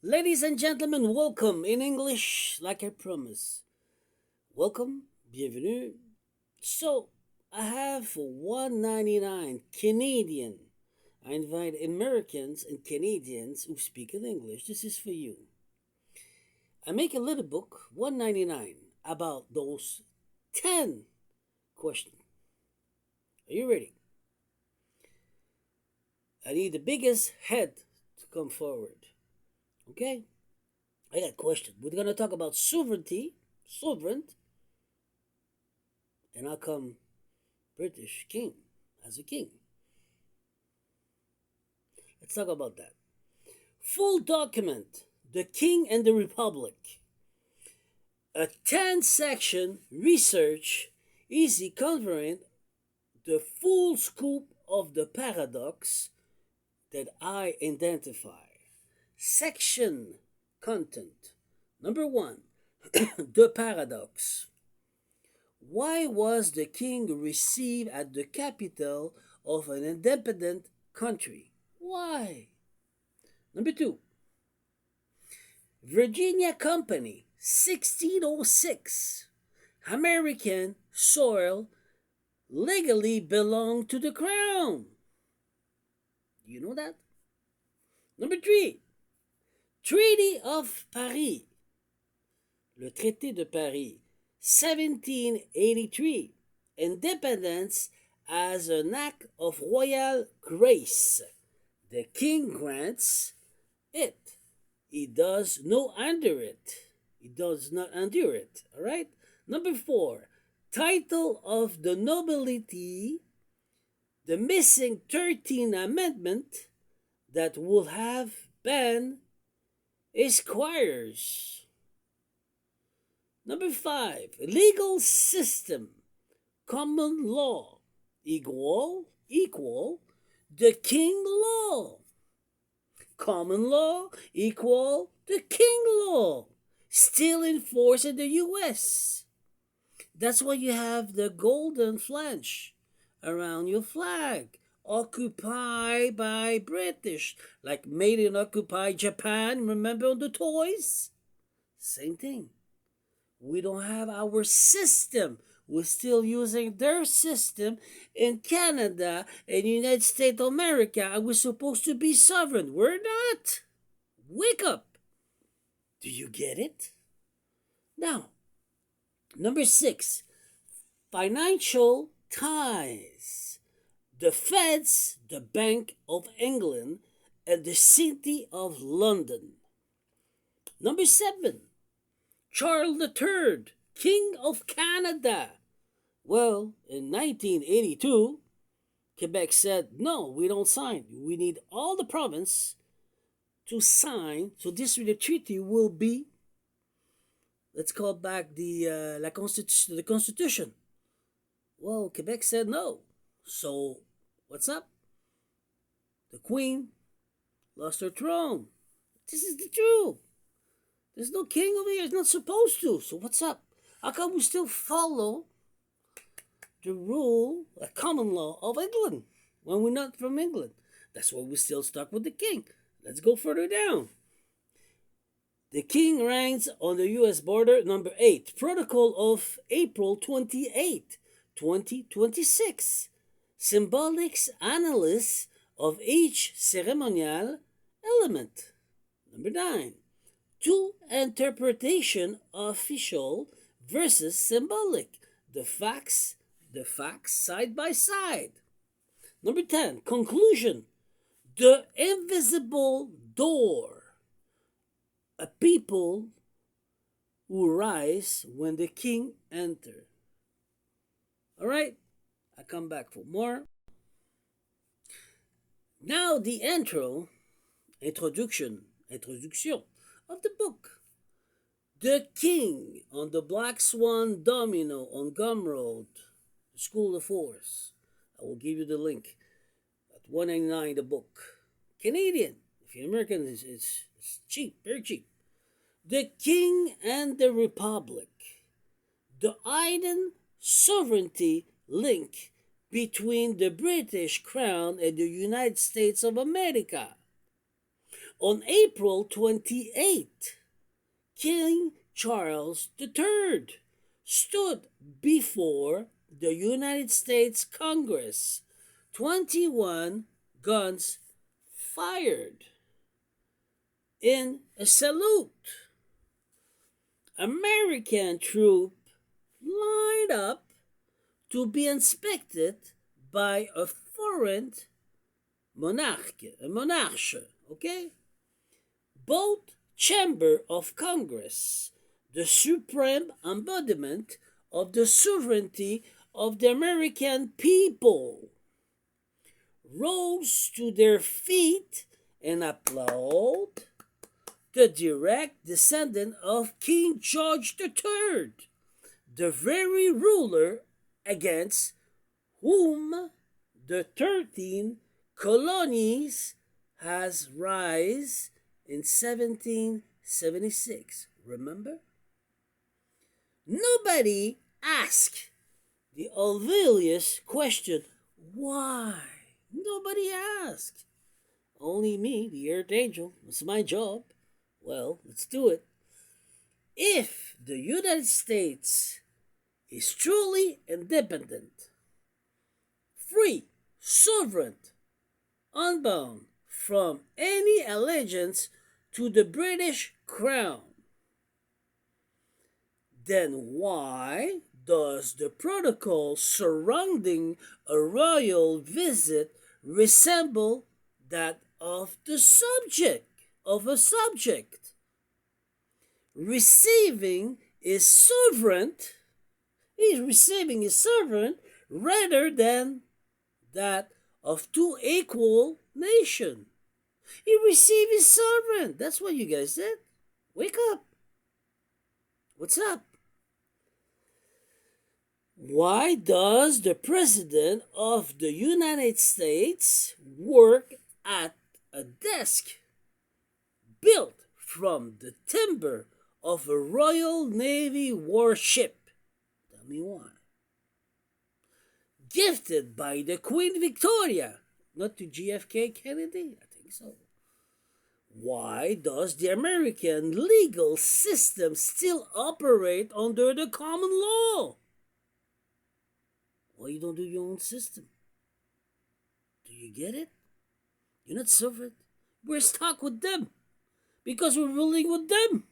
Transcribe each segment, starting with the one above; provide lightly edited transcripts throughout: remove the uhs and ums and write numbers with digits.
Ladies and gentlemen, welcome in English, like I promised. Welcome, bienvenue. So, I have for 199 Canadian. I invite Americans and Canadians who speak in English. This is for you. I make a little book, 199, about those 10 questions. Are you ready? I need the biggest head to come forward. Okay? I got a question. We're going to talk about sovereignty, sovereign, and how come British king as a king? Let's talk about that. Full document, The King and the Republic. A 10-section research, easy covering the full scope of the paradox that I identify. Section content. Number 1. The paradox. Why was the king received at the capital of an independent country? Why? Number 2. Virginia Company, 1606. American soil legally belonged to the crown. Do you know that? Number 3. Treaty of Paris. Le Traité de Paris, 1783. Independence as an act of royal grace. The king grants it. He does not under it. He does not endure it. All right? Number 4. Title of the nobility. The missing 13th Amendment that will have banned esquires. Number 5. Legal system. Common law. Equal. The king law. Common law equal the king law. Still in force in the U.S. That's why you have the golden flange around your flag. Occupied by British, like made in occupied Japan, remember on the toys? Same thing. We don't have our system. We're still using their system in Canada and United States of America, and we're supposed to be sovereign. We're not. Wake up. Do you get it? Now, number 6, financial ties. The Feds, the Bank of England, and the City of London. Number 7, Charles III, King of Canada. Well, in 1982, Quebec said, no, we don't sign. We need all the province to sign, so this treaty will be, let's call back the Constitution. Well, Quebec said no. So, what's up? The Queen lost her throne. This is the truth. There's no king over here. It's not supposed to. So what's up? How come we still follow the rule, a common law of England when we're not from England? That's why we're still stuck with the king. Let's go further down. The king reigns on the U.S. border. Number 8. Protocol of April 28, 2026. Symbolics analysis of each ceremonial element. Number 9. Two interpretation official versus symbolic. The facts side by side. Number 10. Conclusion. The invisible door. A people who rise when the king enter. All right? I come back for more. Now the introduction of the book. The King on the Black Swan Domino on Gumroad, the School of Force. I will give you the link at 199 the book. Canadian. If you're American, it's cheap, very cheap. The King and the Republic. The hidden sovereignty link between the British Crown and the United States of America. On April 28, King Charles III stood before the United States Congress. 21 guns fired in a salute. American troops lined up to be inspected by a foreign monarch, okay? Both chamber of Congress, the supreme embodiment of the sovereignty of the American people, rose to their feet and applauded the direct descendant of King George III, the very ruler against whom the 13 colonies has rise in 1776. Remember? Nobody asked the obvious question, why? Nobody asked. Only me, the Earth Angel. It's my job. Well, let's do it. If the United States is truly independent, free, sovereign, unbound from any allegiance to the British Crown, then why does the protocol surrounding a royal visit resemble that of a subject? Receiving is sovereign. He's receiving his sovereign rather than that of two equal nations. He received his sovereign. That's what you guys said. Wake up. What's up? Why does the President of the United States work at a desk built from the timber of a Royal Navy warship? Tell me why. Gifted by the Queen Victoria, not to JFK Kennedy? I think so. Why does the American legal system still operate under the common law? Why you don't do your own system? Do you get it? You're not sovereign. We're stuck with them because we're ruling with them.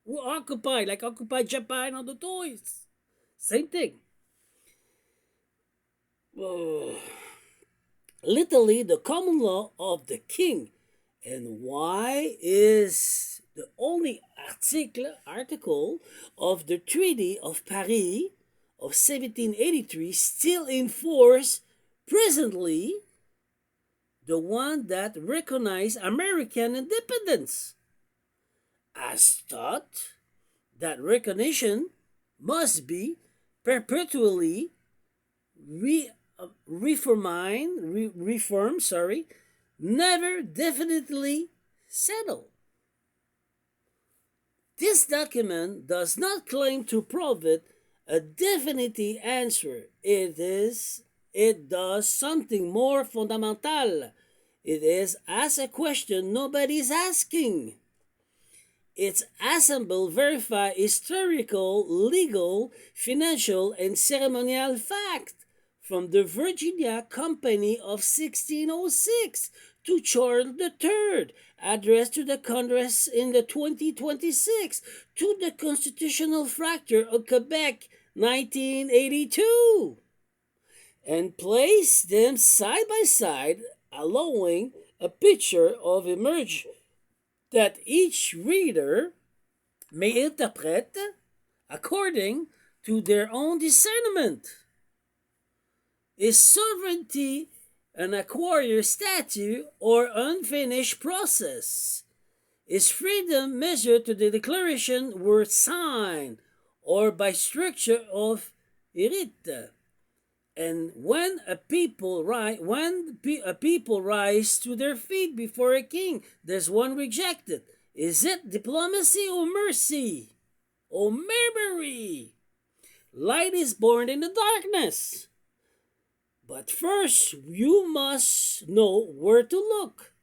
We're occupied, like Occupy Japan on the toys. Same thing. Literally, the common law of the king. And why is the only article of the Treaty of Paris of 1783 still in force presently, the one that recognized American independence? As thought that recognition must be perpetually reformed, never definitely settled. This document does not claim to provide a definite answer. It does something more fundamental. It is ask a question nobody is asking. It's assemble, verify historical, legal, financial, and ceremonial fact from the Virginia Company of 1606 to Charles III, addressed to the Congress in the 2026, to the Constitutional Fracture of Quebec 1982, and place them side by side, allowing a picture of emerge that each reader may interpret according to their own discernment. Is sovereignty an acquired statute or unfinished process? Is freedom measured to the declaration word signed or by structure of hérite? And when a people rise to their feet before a king, there's one rejected. Is it diplomacy or mercy? Or memory? Light is born in the darkness. But first, you must know where to look.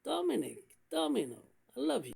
Dominic, Domino. I love you.